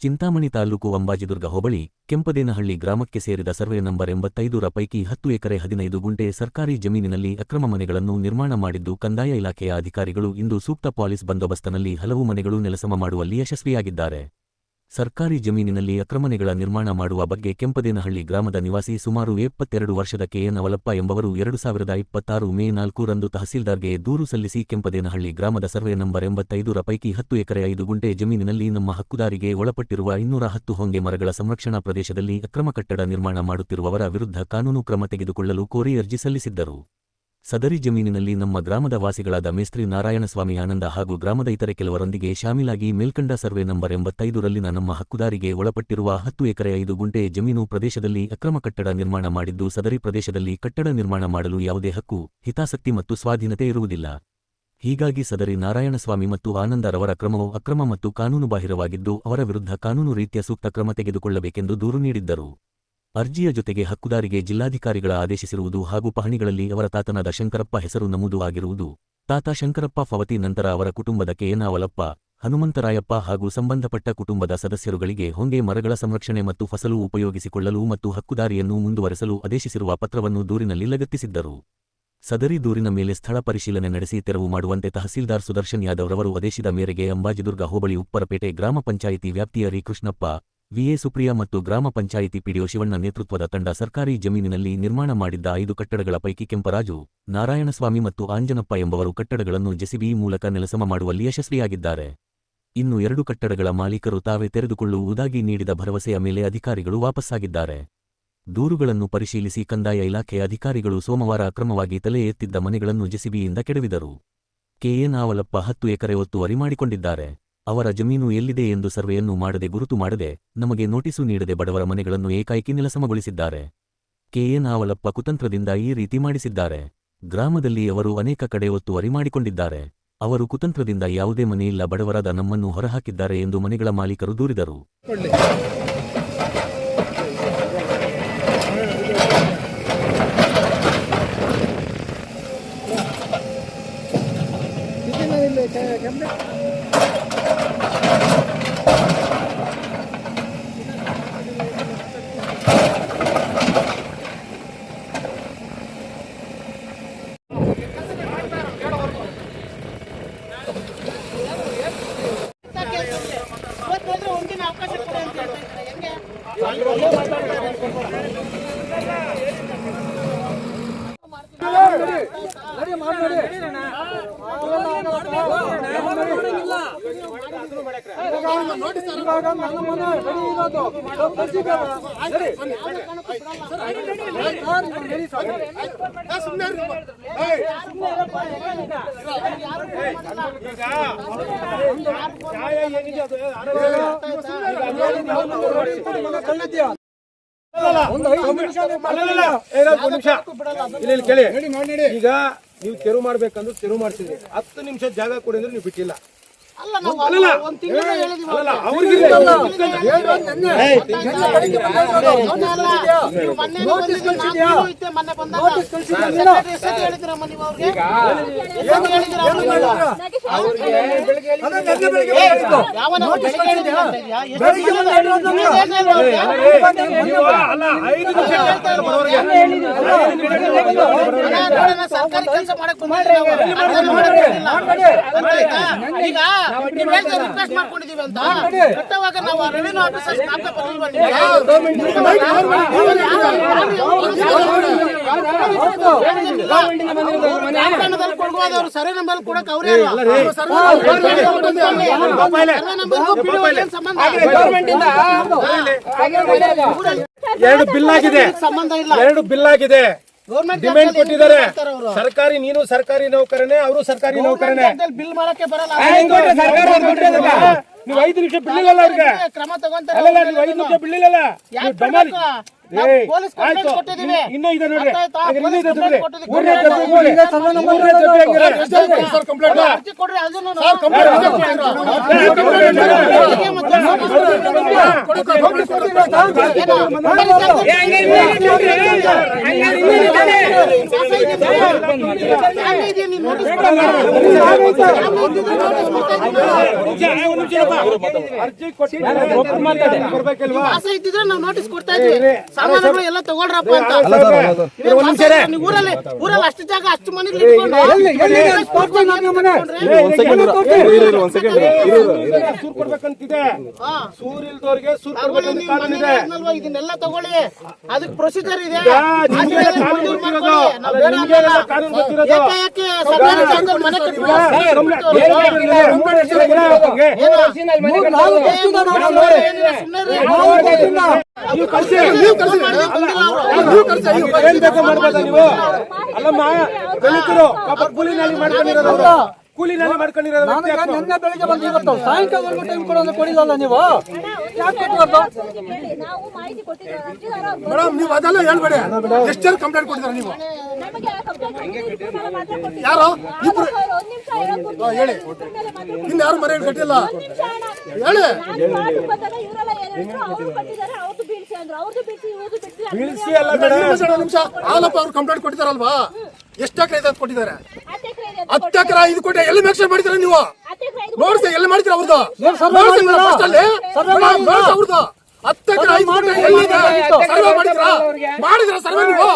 ಚಿಂತಾಮಣಿ ತಾಲೂಕು ಅಂಬಾಜಿದುರ್ಗ ಹೋಬಳಿ ಕೆಂಪದೇನಹಳ್ಳಿ ಗ್ರಾಮಕ್ಕೆ ಸೇರಿದ survey number 85ರ ಪೈಕಿ 10 ಎಕರೆ 15 ಗುಂಟೆ ಸರ್ಕಾರಿ ಜಮೀನಿನಲ್ಲಿ ಅಕ್ರಮ ಮನೆಗಳನ್ನು ನಿರ್ಮಾಣ ಮಾಡಿದ್ದು ಕಂದಾಯ ಇಲಾಖೆಯ ಅಧಿಕಾರಿಗಳು ಇಂದು ಸೂಕ್ತ ಪೊಲೀಸ್ ಬಂದೋಬಸ್ತಿನಲ್ಲಿ ಹಲವು ಮನೆಗಳು ನೆಲಸಮ ಮಾಡುವಲ್ಲಿ ಯಶಸ್ವಿಯಾಗಿದ್ದಾರೆ. ಸರ್ಕಾರಿ ಜಮೀನಿನಲ್ಲಿ ಅಕ್ರಮನೆಗಳ ನಿರ್ಮಾಣ ಮಾಡುವ ಬಗ್ಗೆ ಕೆಂಪದೇನಹಳ್ಳಿ ಗ್ರಾಮದ ನಿವಾಸಿ ಸುಮಾರು 72 ವರ್ಷದ ಕೆಎನ್ ಅವಲಪ್ಪ ಎಂಬವರು 2026 ಮೇ 4ರಂದು ತಹಸೀಲ್ದಾರ್ಗೆ ದೂರು ಸಲ್ಲಿಸಿ ಕೆಂಪದೇನಹಳ್ಳಿ ಗ್ರಾಮದ ಸರ್ವೆ ನಂಬರ್ 85ರ ಪೈಕಿ 10 ಎಕರೆ 5 ಗುಂಟೆ ಜಮೀನಿನಲ್ಲಿ ನಮ್ಮ ಹಕ್ಕುದಾರಿಗೆ ಒಳಪಟ್ಟಿರುವ 210 ಹೊಂಗೆ ಮರಗಳ ಸಂರಕ್ಷಣಾ ಪ್ರದೇಶದಲ್ಲಿ ಅಕ್ರಮ ಕಟ್ಟಡ ನಿರ್ಮಾಣ ಮಾಡುತ್ತಿರುವವರ ವಿರುದ್ಧ ಕಾನೂನು ಕ್ರಮ ತೆಗೆದುಕೊಳ್ಳಲು ಕೋರಿ ಅರ್ಜಿ ಸಲ್ಲಿಸಿದ್ದರು. ಸದರಿ ಜಮೀನಿನಲ್ಲಿ ನಮ್ಮ ಗ್ರಾಮದ ವಾಸಿಗಳಾದ ಮೇಸ್ತ್ರಿ ನಾರಾಯಣಸ್ವಾಮಿ ಆನಂದ ಹಾಗೂ ಗ್ರಾಮದ ಇತರೆ ಕೆಲವರೊಂದಿಗೆ ಶಾಮೀಲಾಗಿ ಮೇಲ್ಕಂಡ ಸರ್ವೆ ನಂಬರ್ 85ರಲ್ಲಿನ ನಮ್ಮ ಹಕ್ಕುದಾರಿಗೆ ಒಳಪಟ್ಟಿರುವ 10 ಎಕರೆ 5 ಗುಂಟೆ ಜಮೀನು ಪ್ರದೇಶದಲ್ಲಿ ಅಕ್ರಮ ಕಟ್ಟಡ ನಿರ್ಮಾಣ ಮಾಡಿದ್ದು ಸದರಿ ಪ್ರದೇಶದಲ್ಲಿ ಕಟ್ಟಡ ನಿರ್ಮಾಣ ಮಾಡಲು ಯಾವುದೇ ಹಕ್ಕು, ಹಿತಾಸಕ್ತಿ ಮತ್ತು ಸ್ವಾಧೀನತೆ ಇರುವುದಿಲ್ಲ. ಹೀಗಾಗಿ ಸದರಿ ನಾರಾಯಣಸ್ವಾಮಿ ಮತ್ತು ಆನಂದರವರ ಕ್ರಮವು ಅಕ್ರಮ ಮತ್ತು ಕಾನೂನುಬಾಹಿರವಾಗಿದ್ದು ಅವರ ವಿರುದ್ಧ ಕಾನೂನು ರೀತಿಯ ಸೂಕ್ತ ಕ್ರಮ ತೆಗೆದುಕೊಳ್ಳಬೇಕೆಂದು ದೂರು ನೀಡಿದ್ದರು. ಅರ್ಜಿಯ ಜೊತೆಗೆ ಹಕ್ಕುದಾರಿಗೆ ಜಿಲ್ಲಾಧಿಕಾರಿಗಳ ಆದೇಶಿಸಿರುವುದು ಹಾಗೂ ಪಹಣಿಗಳಲ್ಲಿ ಅವರ ತಾತನಾದ ಶಂಕರಪ್ಪ ಹೆಸರು ನಮೂದು ಆಗಿರುವುದು, ತಾತ ಶಂಕರಪ್ಪ ಫವತಿ ನಂತರ ಅವರ ಕುಟುಂಬದ ಕೆಎನ್ ಅವಲಪ್ಪ, ಹನುಮಂತರಾಯಪ್ಪ ಹಾಗೂ ಸಂಬಂಧಪಟ್ಟ ಕುಟುಂಬದ ಸದಸ್ಯರುಗಳಿಗೆ ಹೊಂಗೆ ಮರಗಳ ಸಂರಕ್ಷಣೆ ಮತ್ತು ಫಸಲು ಉಪಯೋಗಿಸಿಕೊಳ್ಳಲು ಮತ್ತು ಹಕ್ಕುದಾರಿಯನ್ನು ಮುಂದುವರೆಸಲು ಆದೇಶಿಸಿರುವ ಪತ್ರವನ್ನು ದೂರಿನಲ್ಲಿ ಲಗತ್ತಿಸಿದ್ದರು. ಸದರಿ ದೂರಿನ ಮೇಲೆ ಸ್ಥಳ ಪರಿಶೀಲನೆ ನಡೆಸಿ ತೆರವು ಮಾಡುವಂತೆ ತಹಸೀಲ್ದಾರ್ ಸುದರ್ಶನ್ ಯಾದವ್ ರವರು ಆದೇಶಿದ ಮೇರೆಗೆ ಅಂಬಾಜಿದುರ್ಗ ಹೋಬಳಿ ಉಪ್ಪರಪೇಟೆ ಗ್ರಾಮ ಪಂಚಾಯಿತಿ ವ್ಯಾಪ್ತಿಯ ಕೃಷ್ಣಪ್ಪ, ವಿಎ ಸುಪ್ರಿಯಾ ಮತ್ತು ಗ್ರಾಮ ಪಂಚಾಯಿತಿ ಪಿಡಿಒ ಶಿವಣ್ಣ ನೇತೃತ್ವದ ತಂಡ ಸರ್ಕಾರಿ ಜಮೀನಿನಲ್ಲಿ ನಿರ್ಮಾಣ ಮಾಡಿದ್ದ 5 ಕಟ್ಟಡಗಳ ಪೈಕಿ ಕೆಂಪರಾಜು, ನಾರಾಯಣಸ್ವಾಮಿ ಮತ್ತು ಆಂಜನಪ್ಪ ಎಂಬವರು ಕಟ್ಟಡಗಳನ್ನು ಜೆಸಿಬಿ ಮೂಲಕ ನೆಲಸಮ ಮಾಡುವಲ್ಲಿ ಯಶಸ್ವಿಯಾಗಿದ್ದಾರೆ. ಇನ್ನು 2 ಕಟ್ಟಡಗಳ ಮಾಲೀಕರು ತಾವೇ ತೆರೆದುಕೊಳ್ಳುವುದಾಗಿ ನೀಡಿದ ಭರವಸೆಯ ಮೇಲೆ ಅಧಿಕಾರಿಗಳು ವಾಪಸ್ಸಾಗಿದ್ದಾರೆ. ದೂರುಗಳನ್ನು ಪರಿಶೀಲಿಸಿ ಕಂದಾಯ ಇಲಾಖೆಯ ಅಧಿಕಾರಿಗಳು ಸೋಮವಾರ ಅಕ್ರಮವಾಗಿ ತಲೆ ಎತ್ತಿದ್ದ ಮನೆಗಳನ್ನು ಜೆಸಿಬಿಯಿಂದ ಕೆಡವಿದರು. ಕೆಎನ್ ಅವಲಪ್ಪ 10 ಎಕರೆ ಒತ್ತುವರಿ ಮಾಡಿಕೊಂಡಿದ್ದಾರೆ. ಅವರ ಜಮೀನು ಎಲ್ಲಿದೆ ಎಂದು ಸರ್ವೆಯನ್ನು ಮಾಡದೆ ಗುರುತು ಮಾಡದೆ ನಮಗೆ ನೋಟಿಸು ನೀಡದೆ ಬಡವರ ಮನೆಗಳನ್ನು ಏಕಾಏಕಿ ನೆಲಸಮಗೊಳಿಸಿದ್ದಾರೆ. ಕೆಎನ್ ಅವಲಪ್ಪ ಕುತಂತ್ರದಿಂದ ಈ ರೀತಿ ಮಾಡಿಸಿದ್ದಾರೆ. ಗ್ರಾಮದಲ್ಲಿ ಅವರು ಅನೇಕ ಕಡೆ ಒತ್ತುವರಿ ಮಾಡಿಕೊಂಡಿದ್ದಾರೆ. ಅವರು ಕುತಂತ್ರದಿಂದ ಯಾವುದೇ ಮನೆಯಿಲ್ಲ, ಬಡವರಾದ ನಮ್ಮನ್ನು ಹೊರಹಾಕಿದ್ದಾರೆ ಎಂದು ಮನೆಗಳ ಮಾಲೀಕರು ದೂರಿದರು. ಈಗ ನೀವು ತೆರವು ಮಾಡ್ಬೇಕಂದ್ರೆ ತೆರವು ಮಾಡ್ತೀವಿ, 10 ನಿಮಿಷ ಜಾಗ ಕೊಡಿ ಅಂದ್ರೆ ನೀವು ಬಿಟ್ಟಿಲ್ಲ. ಸರ್ಕಾರಿ ಕೆಲಸ ಮಾಡಕ್ ರಿಕ್ವೆಸ್ಟ್ ಮಾಡ್ಕೊಂಡಿದೀವಿ ಅಂತ ಕಟ್ಟವಾಗ ನಾವು ರೆವಿನ್ಯೂ ಆಫೀಸರ್ ಕೊಡ್ಬೋದವ್ರು ಸರ್ವೆ ನಂಬರ್ ಕೊಡಕ್ ಅವರೇ ಎರಡು ಬಿಲ್ ಆಗಿದೆ, ಸಂಬಂಧ ಇಲ್ಲ. 2 ಬಿಲ್ ಆಗಿದೆ, ಡಿಮ್ಯಾಂಡ್ ಕೊಟ್ಟಿದ್ದಾರೆ. ಸರ್ಕಾರಿ, ನೀನು ಸರ್ಕಾರಿ ನೌಕರನೇ, ಅವರು ಸರ್ಕಾರಿ ನೌಕರನೇ. ಬಿಲ್ ಮಾಡಕ್ಕೆ ಬರಲ್ಲ. ನೀವು 5 ನಿಮಿಷ ಬಿಡ್ಲಿಲ್ಲ ಅವ್ರಿಗೆ, ಕ್ರಮ ತಗೊಂತಾರೆ. ನೀವು 5 ನಿಮಿಷ ಬಿಡ್ಲಿಲ್ಲ. ನಾವು ಪೊಲೀಸ್ ಕಂಪ್ಲೇಂಟ್ ಕೊಟ್ಟಿದ್ದೀವಿ. ಇನ್ನೂ ಇದೆ ನೋಡ್ರಿ. ಅರ್ಥ ಆಯ್ತಾ? ಹಾಗೆ ಪೊಲೀಸ್ ಇನ್ನೂ ಇದೆ ಕಂಪ್ಲೇಂಟ್ ನೋಡಿ. ಕೊಟ್ಟಿದ್ದೀವಿ. ಊರೇ ಜೊತೆ ಹೋಗಿ. ಊರೇ ಜೊತೆ ಹೆಂಗಿದೆ? ಅದು ಅರ್ಜಿ ಕೊಡ್ರಿ, ಅದನ್ನು ನಾವು- ಅರ್ಜಿ ಕೊಟ್ಟಿದ್ದಾರೆ. ಬರ್ಬೇಕಲ್ವಾ? ಆಸೆ ಇದ್ದಿದ್ರೆ ನಾವು ನೋಟಿಸ್ ಕೊಡ್ತಾ ಇದ್ವಿ. ಸಾಮಾನುಗಳು ಎಲ್ಲ ತಗೊಳ್ರಪ್ಪ ಅಂತ. ನೀವು ಊರಲ್ಲಿ ಅಷ್ಟು ಜಾಗ ಅಷ್ಟು ಮನೆಗಳು ಇಟ್ಕೊಂಡು ಸೂರ್ ಕೊಡ್ಬೇಕಂತಿದೆ. ಹಾ. ಸೂರ್ ಇಲ್ದವ್ರಿಗೆ ಸೂರ್ ತಗೊಳ್ಳಿ, ಕೊಡ್ಬೇಕಂತ ನೀವು ಕಾನೂನು ಇದೆ. ಮನೆಗೆ ಇದ್ನಲ್ವಾ, ಇದನ್ನೆಲ್ಲ ತಗೊಳ್ಳಿ, ಅದಕ್ಕೆ ಪ್ರೊಸೀಜರ್ ಇದೆ. ನಿಮ್ಗೆ ಅದನ್ನೆಲ್ಲ ಕಾನೂನು ಮಂಜೂರು ಗೊತ್ತಿರೋದು. ಮಾಡ್ಕೊಳ್ಳಿ. ನಾವು ಬೇಡ ನಿಮ್ಗೆ ಅನ್ನಲ್ಲ. ಕಾನೂನು ಗೊತ್ತಿರೋದು. ಏಕಾಏಕಿ ಸರ್ಕಾರಿ ಜಾಗದಲ್ಲಿ ಮನೆ ಕಟ್ಬಿಟ್ಟು ನೀವು ಕಳ್ಸಿ. ಏನ್ ಬೇಕೋ ಮಾಡ್ಬೋದಾ ನೀವು? ಅಲ್ಲಮ್ಮ, ದಲಿತರು ಪಾಪ ಕೂಲಿ ನಾಲಿ ಮಾಡ್ಕೊಂಡಿರೋದು ಅವ್ರು. ಕೂಲಿ ನಾಲಿ ಮಾಡ್ಕೊಂಡಿರೋದು ವ್ಯಕ್ತಿ ಯಾರು? ನಿನ್ನೆ ಬೆಳಿಗ್ಗೆ ಬಂದು ಇವತ್ತು ಸಾಯಂಕಾಲವರೆಗೂ ಟೈಮ್ ಕೊಡೋದು ಕೊಡಿಲ್ಲ ನೀವು ಯಾಕೆ ಕೊಟ್ಟಬಾರ್ದು? ನಾವು ಮಾಹಿತಿ ಕೊಟ್ಟಿದ್ದೀವಿ. ಮೇಡಮ್ ನೀವು ಅದೆಲ್ಲ ಹೇಳ್ಬೇಡಿ. ಎಷ್ಟು ಜನ ಕಂಪ್ಲೇಂಟ್ ಕೊಟ್ಟಿದ್ದಾರೆ ನೀವು? ಯಾರು? ಇಬ್ರು ಹೇಳಿ. ಇನ್ನು ಯಾರು ಮನೆ ಕಟ್ಟಿಲ್ಲ ಹೇಳಿ. ಬೀಳ್ಸಿ ಅಲ್ಲ ಮೇಡಮ್. ನಿಮಿಷ ಹಾಲಪ್ಪ ಅವ್ರು ಕಂಪ್ಲೇಂಟ್ ಕೊಟ್ಟಿದ್ದಾರಲ್ವಾ? ಎಷ್ಟು ಎಕರೆ ಇದೆ ಕೊಟ್ಟಿದ್ದಾರೆ? 10 ಎಕರೆ 5 ಕೋಟಿ ಎಲ್ಲಿ ಮೆನ್ಷನ್ ಮಾಡಿದ್ದೀರಾ ನೀವು? ನೋಡ್ಸಿ ಎಲ್ಲಿ ಮಾಡ್ತೀರಾ ಅವ್ರದ್ದು? ಅವ್ರದ್ದು 10 ಎಕರೆ 5 ಕೋಟಿ ಎಲ್ಲಿದೆ? ಸರ್ವೆ ಮಾಡಿದ್ರಾ? ಮಾಡಿದ್ರ ಸರ್ವೆ ನೀವು?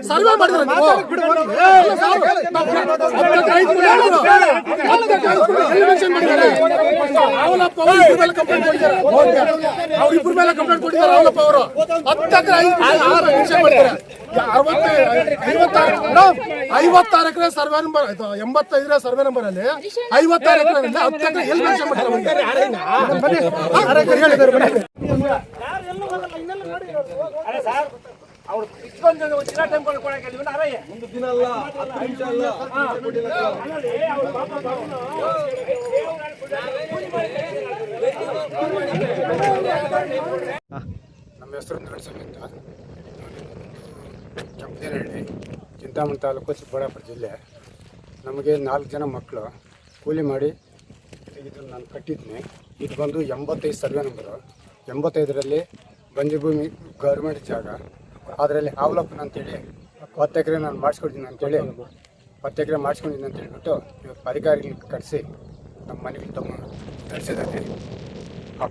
ಸರ್ವೆ ಮಾಡಿದ್ರ ನೀವು? 10 ಎಕರೆ 5 ಕೋಟಿ ಎಲ್ಲಿ ಮೆನ್ಷನ್ ಮಾಡಿದ್ದಾರೆ? ಅವಲಪ್ಪ ಅವರು ಇಬ್ಬರ ಮೇಲೆ ಕಂಪ್ಲೇಂಟ್ ಕೊಟ್ಟಿದ್ದಾರೆ. ಅವ್ರು ಇಬ್ಬರ ಮೇಲೆ ಕಂಪ್ಲೇಂಟ್ ಕೊಟ್ಟಿದ್ದಾರೆ. ಅವಲಪ್ಪ ಅವರು 10 ಎಕರೆ 5 ಕೋಟಿ ಮೆನ್ಷನ್ ಮಾಡಿದ್ದಾರೆ. 56 ಎಕರೆ ಸರ್ವೆ ನಂಬರ್ 85 ಸರ್ವೆ ನಂಬರ್ ಅಲ್ಲಿ 56 ಎಕರೆ 10 ಎಕರೆ ಎಲ್ಲಿ ಮೆನ್ಷನ್ ಮಾಡಿದ್ದಾರೆ? ಅವ್ರು ಇಷ್ಟೊಂದು ಜನ ದಿನ ಟೈಮ್ ಕೊಡಕ್ಕೆ ಒಂದು ದಿನ ಅಲ್ಲ 10 ನಿಮಿಷ ಅಲ್ಲ. ನಮ್ಮ ಹೆಸರು ನರಸಿಂಹ ಅಂತ. ಕೆಂಪದೇನಹಳ್ಳಿ, ಚಿಂತಾಮಣಿ ತಾಲೂಕು, ಚಿಕ್ಕಬಳ್ಳಾಪುರ ಜಿಲ್ಲೆ. ನಮಗೆ 4 ಜನ ಮಕ್ಕಳು ಕೂಲಿ ಮಾಡಿ ಇದನ್ನು ನಾನು ಕಟ್ಟಿದ್ದೀನಿ. ಇದು ಬಂದು 85 ಸರ್ವೆ ನಂಬರು. 85ರಲ್ಲಿ ಬಂಜಭೂಮಿ ಗೌರ್ಮೆಂಟ್ ಜಾಗ. ಅದರಲ್ಲಿ ಹಾವಲಪ್ಪನ ಅಂತೇಳಿ 10 ಎಕರೆ ನಾನು ಮಾಡಿಸ್ಕೊಡ್ತೀನಿ ಅಂತೇಳಿ 10 ಎಕರೆ ಮಾಡಿಸ್ಕೊಂಡಿದ್ದೀನಿ ಅಂತ ಹೇಳ್ಬಿಟ್ಟು ಇವತ್ತು ಅಧಿಕಾರಿಗಳಿಗೆ ಕರೆಸಿ ನಮ್ಮ ಮನೆಗೆ ತಗೊಂಡು ತರಿಸಿದ್ದಾರೆ.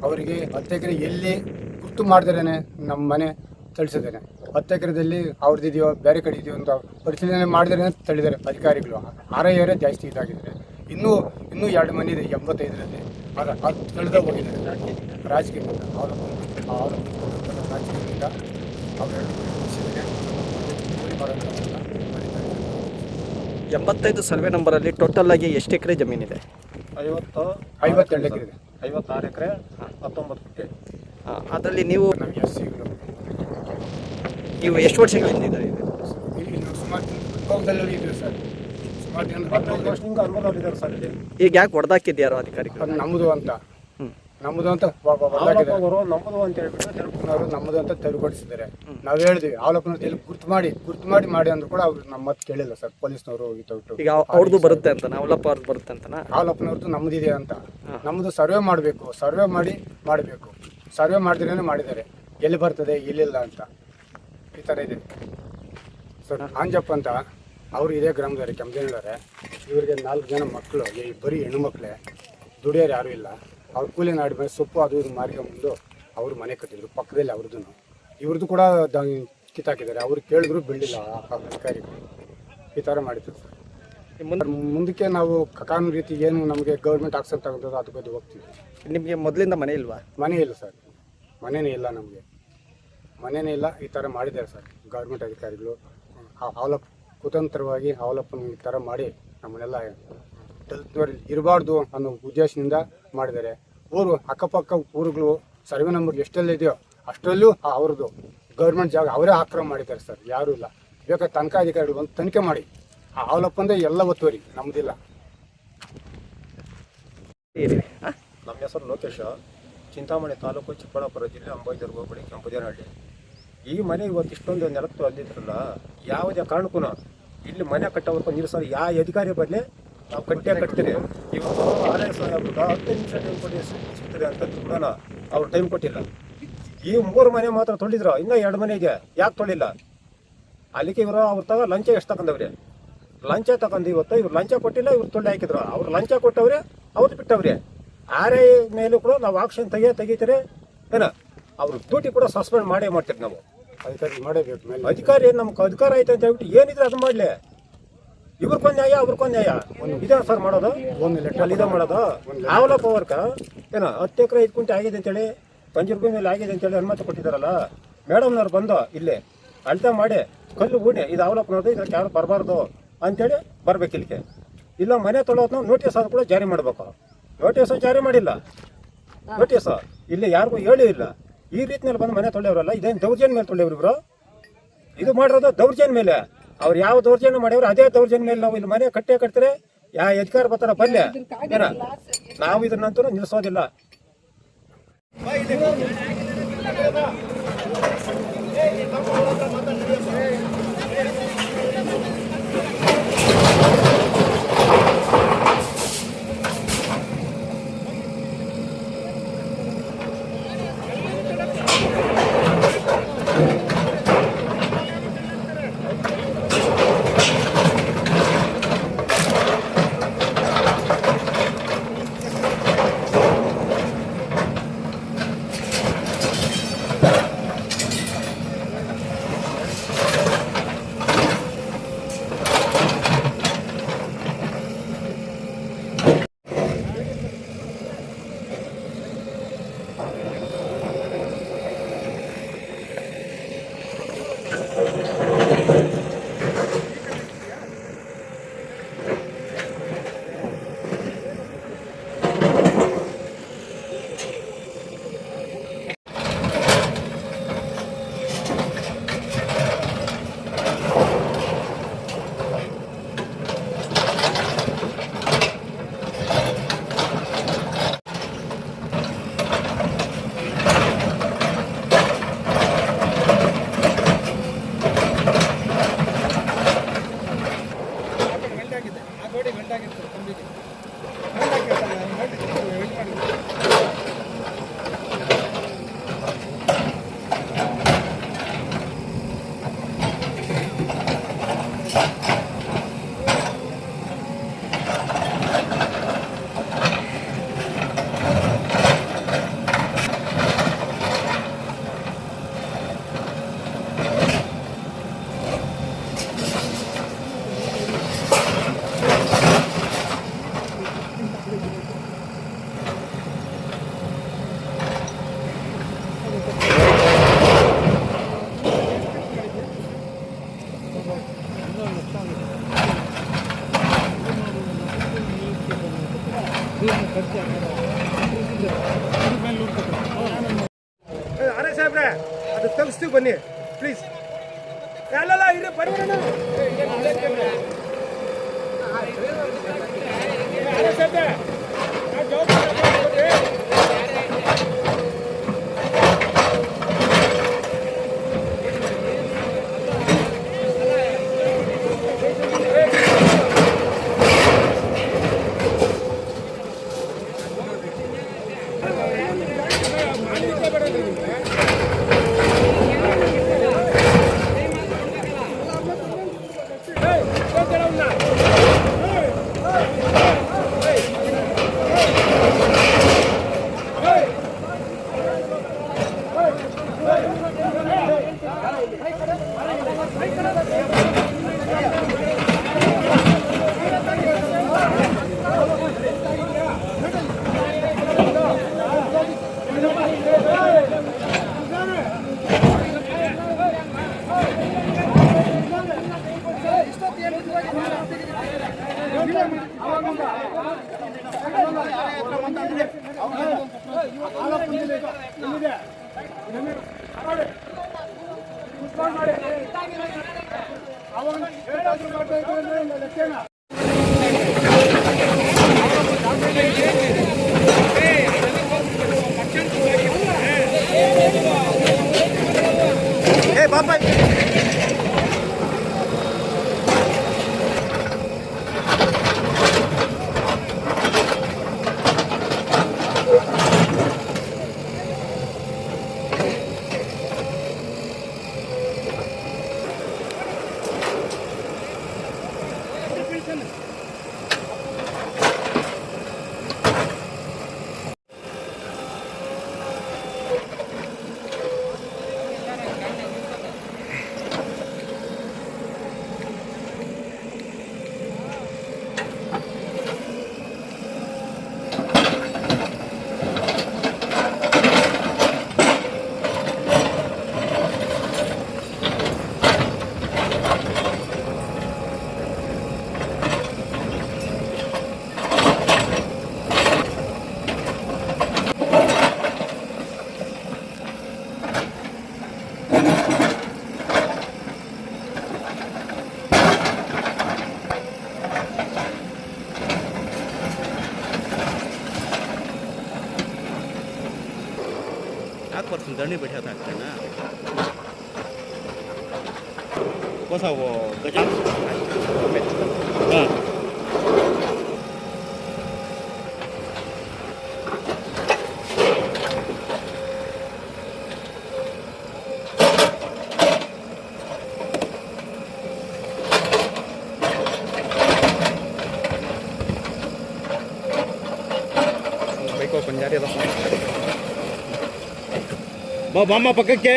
ಅವರಿಗೆ 10 ಎಕರೆ ಎಲ್ಲಿ ಗುರ್ತು ಮಾಡ್ದಿರೇನೆ ನಮ್ಮ ಮನೆ ತಿಳಿಸಿದ್ದೇನೆ. 10 ಎಕರೆದಲ್ಲಿ ಅವ್ರದ್ದಿದೆಯೋ ಬೇರೆ ಕಡೆ ಇದೆಯೋ ಅಂತ ಪರಿಶೀಲನೆ ಮಾಡಿದರೆ ಅಂತ ತಳಿದ್ದಾರೆ ಅಧಿಕಾರಿಗಳು. ಆರೈಯವರೇ ಜಾಸ್ತಿ ಇದಾಗಿದ್ದಾರೆ. ಇನ್ನೂ 2 ಮನೆ ಇದೆ 85ರಲ್ಲಿ. ಅದು ತಿಳಿದ ಹೋಗಿದ್ದಾರೆ ರಾಜಕೀಯದಿಂದ. ರಾಜಕೀಯದಿಂದ ಅವರೆರಡು 85 ಸರ್ವೆ ನಂಬರಲ್ಲಿ ಟೋಟಲ್ ಆಗಿ ಎಷ್ಟು ಎಕರೆ ಜಮೀನಿದೆ? 52 ಎಕರೆ ಇದೆ. 56 ಎಕರೆ 19 ಫುಟ್. ಅದರಲ್ಲಿ ನೀವು ನಮಗೆ ಎಸ್ಸಿಗಳು ನೀವು ಎಷ್ಟು ವರ್ಷಗಳಿಂದ ಇದ್ದಾರೆ? ಇಲ್ಲಿ ಸುಮಾರು ಅನುಭವದಲ್ಲಿ ಇದೆ ಸರ್. ಸುಮಾರು ಜನ 15 ವರ್ಷದಿಂದ ಅನುಭವದಲ್ಲಿದ್ದಾರೆ ಸರ್ ಇಲ್ಲಿ. ಈಗ ಯಾಕೆ ಹೊಡೆದಾಕಿದ್ಯಾರೋ ಅಧಿಕಾರಿಗಳು? ಅದು ನಮ್ಮದು ಅಂತ ನಮ್ಮದು ಅಂತ ಅವರು ನಮ್ಮದು ಅಂತ ಹೇಳ್ಬಿಟ್ಟು ಅವರು ನಮ್ಮದು ಅಂತ ತೆರವುಗೊಳಿಸಿದ್ದಾರೆ. ನಾವು ಹೇಳಿದ್ವಿ ಅವಲಪ್ಪನವ್ರು ಎಲ್ಲಿ ಗುರ್ತು ಮಾಡಿ ಅಂದ್ರು ಕೂಡ ಅವ್ರು ನಮ್ಮ ಮಾತು ಕೇಳಿಲ್ಲ ಸರ್. ಪೊಲೀಸ್ನವರು ಹೋಗಿ ಈಗ ಅವ್ರದ್ದು ಬರುತ್ತೆ ಅಂತ ಅವಲಪ್ಪ ಅವ್ರದ್ದು ಬರುತ್ತೆ ಅಂತನಾ? ಅವಲಪ್ಪನವ್ರದ್ದು ನಮ್ಮದಿದೆ ಅಂತ. ನಮ್ಮದು ಸರ್ವೆ ಮಾಡಬೇಕು, ಸರ್ವೆ ಮಾಡಬೇಕು. ಸರ್ವೆ ಮಾಡಿದ್ರೇನೆ ಮಾಡಿದ್ದಾರೆ. ಎಲ್ಲಿ ಬರ್ತದೆ ಎಲ್ಲಿಲ್ಲ ಅಂತ ಈ ಥರ ಇದೆ ಸರ್. ಆಂಜಪ್ಪ ಅಂತ ಅವರು ಇದೇ ಗ್ರಾಮದವ್ರೆ, ಕೆಂಪದೇನಹಳ್ಳಿ. ಇವರಿಗೆ 4 ಜನ ಮಕ್ಕಳು, ಬರೀ ಹೆಣ್ಣು ಮಕ್ಕಳೇ. ದುಡಿಯೋರು ಯಾರೂ ಇಲ್ಲ. ಅವ್ರು ಕೂಲಿ ನಾಡಿ ಮೇಲೆ ಸೊಪ್ಪು ಅದು ಇದು ಮಾರ್ಕೊಂಡ್ಬಂದು ಅವರು ಮನೆ ಕಟ್ಟಿದ್ರು ಪಕ್ಕದಲ್ಲಿ. ಅವ್ರದ್ದು ಇವ್ರದ್ದು ಕೂಡ ಕಿತ್ತಾಕಿದ್ದಾರೆ. ಅವ್ರು ಕೇಳಿದ್ರು ಬಿಡಲಿಲ್ಲ ಅಧಿಕಾರಿಗಳು. ಈ ಥರ ಮಾಡಿದ್ರು ಸರ್. ಮುಂದಕ್ಕೆ ನಾವು ಕಾನೂನು ರೀತಿ ಏನು ನಮಗೆ ಗೌರ್ಮೆಂಟ್ ಆಕ್ಷನ್ ತಗೊಂಡು ಅದ್ರ ಬಗ್ಗೆ ಹೋಗ್ತೀವಿ. ನಿಮಗೆ ಮೊದಲಿಂದ ಮನೆ ಇಲ್ವಾ? ಮನೆ ಇಲ್ಲ ಸರ್, ಮನೆಯೇ ಇಲ್ಲ ನಮಗೆ, ಮನೆಯೇ ಇಲ್ಲ. ಈ ಥರ ಮಾಡಿದ್ದಾರೆ ಸರ್ ಗೌರ್ಮೆಂಟ್ ಅಧಿಕಾರಿಗಳು. ಅವಲಪ್ಪ ಕುತಂತ್ರವಾಗಿ ಅವಲಪ್ಪನ ಈ ಥರ ಮಾಡಿ ನಮ್ಮನ್ನೆಲ್ಲ ದಲಿತರಲ್ಲಿ ಇರಬಾರ್ದು ಅನ್ನೋ ಉದ್ದೇಶದಿಂದ ಮಾಡಿದ್ದಾರೆ. ಊರು ಅಕ್ಕಪಕ್ಕ ಊರುಗಳು ಸರ್ವೆ ನಂಬರ್ ಎಷ್ಟೆಲ್ಲಿದೆಯೋ ಅಷ್ಟರಲ್ಲೂ ಅವ್ರದ್ದು ಗೌರ್ಮೆಂಟ್ ಜಾಗ ಅವರೇ ಆಕ್ರಮ ಮಾಡಿದ್ದಾರೆ ಸರ್. ಯಾರೂ ಇಲ್ಲ. ಬೇಕಾದ್ರೆ ತನಿಖಾ ಅಧಿಕಾರಿಗಳು ಬಂದು ತನಿಖೆ ಮಾಡಿ. ಅವಲಪ್ಪಂದೇ ಎಲ್ಲ ಒತ್ತುವರಿ, ನಮ್ಮದಿಲ್ಲ. ನಮ್ಮ ಹೆಸರು ಲೋಕೇಶ, ಚಿಂತಾಮಣಿ ತಾಲೂಕು, ಚಿಕ್ಕಬಳ್ಳಾಪುರ ಜಿಲ್ಲೆ, ಅಂಬಾಜಿ ಹೋಬಳಿ, ಕೆಂಪದೇನಹಳ್ಳಿ. ಈ ಮನೆ ಇವತ್ತು ಇಷ್ಟೊಂದು ನೆಲತ್ತು ಅಲ್ಲಿದ್ರಲ್ಲ ಯಾವುದೇ ಕಾರಣಕ್ಕೂ ಇಲ್ಲಿ ಮನೆ ಕಟ್ಟೋವರೆಗೂ ನಿಲ್ಲಿಸೋದು ಯಾವ ಅಧಿಕಾರಿ ಬರಲಿ ನಾವು ಕಟ್ಟೇ ಕಟ್ತೀರಿ. ಇವತ್ತು RS ಸಾಹೇಬ್ರಿಗೆ 10 ನಿಮಿಷ ಟೈಮ್ ಕೊಡಿ ಸಿಗ್ತದೆ ಅಂತ ಕೂಡ ಅವ್ರು ಟೈಮ್ ಕೊಟ್ಟಿಲ್ಲ. ಈ 3 ಮನೆ ಮಾತ್ರ ತೊಳಿದ್ರು, ಇನ್ನೂ 2 ಮನೆ ಇದೆ, ಯಾಕೆ ತೊಳಿಲ್ಲ? ಅಲ್ಲಿಗೆ ಇವರು ಅವ್ರ ಲಂಚ ಎಷ್ಟು ತಗೊಂಡವ್ರೆ? ಲಂಚ ತಗೊಂಡು ಇವತ್ತು ಇವ್ರು ಲಂಚ ಕೊಟ್ಟಿಲ್ಲ, ಇವ್ರು ತೊಳ್ಳಿ ಹಾಕಿದ್ರು. ಅವ್ರು ಲಂಚ ಕೊಟ್ಟವ್ರೆ, ಅವ್ರು ಬಿಟ್ಟವ್ರೆ. RI ಮೇಲೂ ಕೂಡ ನಾವು ಆಕ್ಷನ್ ತೆಗಿತಾರೆ ಏನ, ಅವ್ರ ಡ್ಯೂಟಿ ಕೂಡ ಸಸ್ಪೆಂಡ್ ಮಾಡೇ ಮಾಡ್ತೀವಿ ನಾವು. ಅಧಿಕಾರಿ ಮಾಡಬೇಕು ಮೇಲೆ. ಅಧಿಕಾರಿ ನಮ್ಗೆ ಅಧಿಕಾರ ಐತೆ ಅಂತ ಹೇಳ್ಬಿಟ್ಟು ಏನಿದ್ರೆ ಅದು ಮಾಡಲಿ. ಇವ್ರಿಗೊಂದು ನ್ಯಾಯ ಅವ್ರಿಗೊಂದು ನ್ಯಾಯ ಇದೇ ಸರ್ ಮಾಡೋದು, ಅಲ್ಲಿ ಇದೇ ಮಾಡೋದು. ಆವಲ ಪವರ್ಕ ಏನೋ 10 ಎಕರೆ 5 ಗುಂಟೆ ಆಗಿದೆ ಅಂತೇಳಿ, ₹5 ಮೇಲೆ ಆಗಿದೆ ಅಂತೇಳಿ ಅನುಮತಿ ಕೊಟ್ಟಿದ್ದಾರಲ್ಲ. ಮೇಡಮ್ನವ್ರು ಬಂದು ಇಲ್ಲಿ ಅಳತೆ ಮಾಡಿ ಕಲ್ಲು ಹೂಡಿ ಇದು ಆವಲಪ್ ನೋಡಿದ್ರೆ ಇದಕ್ಕೆ ಯಾರು ಬರಬಾರ್ದು ಅಂತೇಳಿ ಬರ್ಬೇಕು ಇಲ್ಲಿಗೆ. ಇಲ್ಲ ಮನೆ ತೊಳೋದ್ನ ನೋಟಿಸ್ ಆದ್ರೂ ಕೂಡ ಜಾರಿ ಮಾಡಬೇಕು. ನೋಟಿಸ್ ಜಾರಿ ಮಾಡಿಲ್ಲ, ನೋಟಿಸ್ ಇಲ್ಲಿ ಯಾರಿಗೂ ಹೇಳಿ ಇಲ್ಲ. ಈ ರೀತಿಯಲ್ಲಿ ಬಂದು ಮನೆ ತೊಳೆಯವ್ರಲ್ಲ, ಇದೇನು ದೌರ್ಜನ್ಯ ಮೇಲೆ ತೊಳೆಯವ್ರು ಇವರು. ಇದು ಮಾಡಿರೋದು ದೌರ್ಜನ್ಯ ಮೇಲೆ. ಅವ್ರು ಯಾವ ದೌರ್ಜನ್ಯ ಮಾಡ್ಯವ್ರು ಅದೇ ದೌರ್ಜನ್ಯ ಮೇಲೆ ನಾವು ಇಲ್ಲಿ ಮನೆ ಕಟ್ತಾರೆ. ಯಾವ ಅಧಿಕಾರ ಬರ್ತಾರ ಬರ್ಲಿ ಏನ, ನಾವು ಇದನ್ನಂತೂ ನಿಲ್ಲಿಸೋದಿಲ್ಲ. RI ಸಾಹೇಬ್ರೆ ಅದು ತೆಗಿಸ್ತೀವಿ ಬನ್ನಿ ಪ್ಲೀಸ್. ಅಲ್ಲಲ್ಲ ಇರಿ ಬರೋಣ. RI ಸಾಹೇಬ್ರೆ ದಂಡಿ बैठा था ना कसा वो गजान हाँ भाई को पंजाबी तो ಬಾಮ್ಮ ಪಕ್ಕಕ್ಕೆ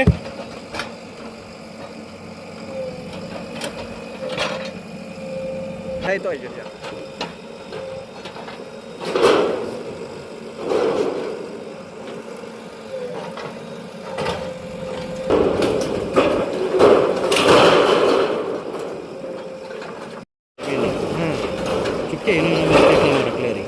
ಆಯ್ತು ಆಯ್ತು ಚುಕ್ಕೆ ಏನು ಕ್ಲಿಯರಿ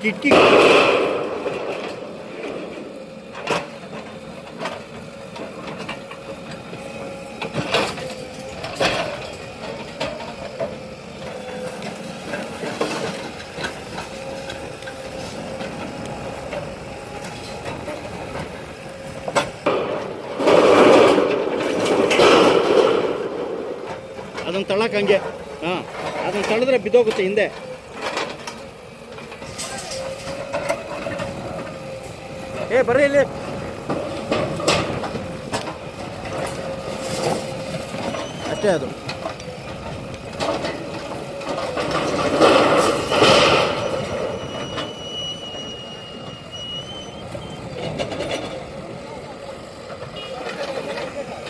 ಕಿಟಕಿ ಅದನ್ನು ತಳ್ಳಕ್ಕೆ ಹಂಗೆ ಹಾಂ ಅದನ್ನು ತಳ್ಳಿದ್ರೆ ಬಿದ್ದೋಗುತ್ತೆ ಹಿಂದೆ ಬರ್ರಿ ಇಲ್ಲಿ ಅಷ್ಟೇ ಅದು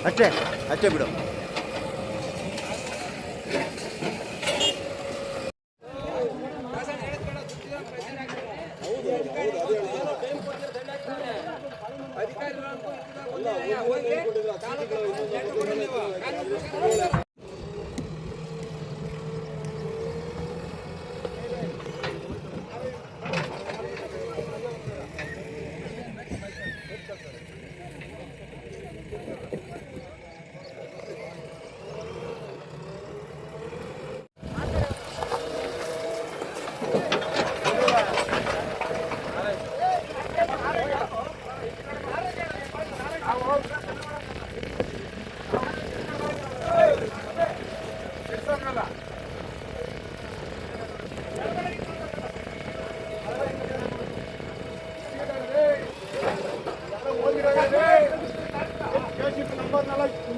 ಅಷ್ಟೇ ಅಷ್ಟೇ ಬಿಡು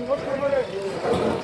ನಂಬರ್ 4